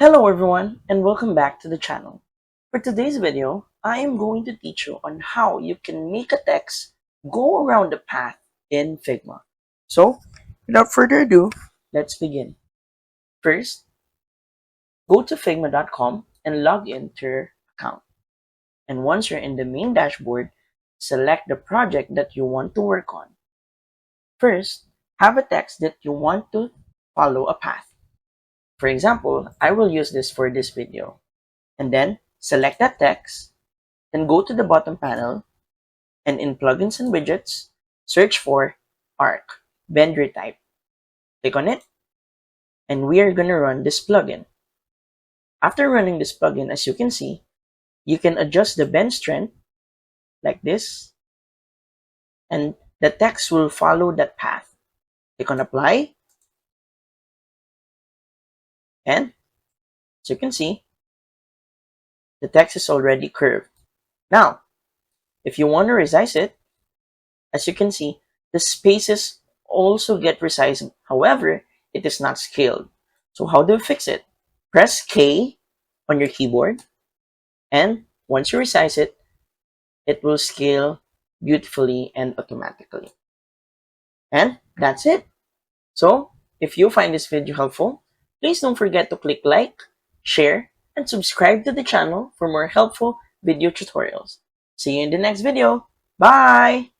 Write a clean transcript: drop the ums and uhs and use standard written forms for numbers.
Hello everyone and welcome back to the channel. For today's video, I am going to teach you on how you can make a text go around the path in Figma. So, without further ado, let's begin. First, go to figma.com and log into your account. And once you're in the main dashboard, select the project that you want to work on. First, have a text that you want to follow a path. For example, I will use this for this video. And then select that text, then go to the bottom panel, and in Plugins and Widgets, search for Arc, bend retype. Click on it, and we are going to run this plugin. After running this plugin, as you can see, you can adjust the bend strength like this, and the text will follow that path. Click on Apply, and as you can see, the text is already curved. Now, if you want to resize it, as you can see, the spaces also get resized. However, it is not scaled. So how do you fix it? Press K on your keyboard, and once you resize it, it will scale beautifully and automatically. And that's it. So, if you find this video helpful, please don't forget to click like, share, and subscribe to the channel for more helpful video tutorials. See you in the next video. Bye!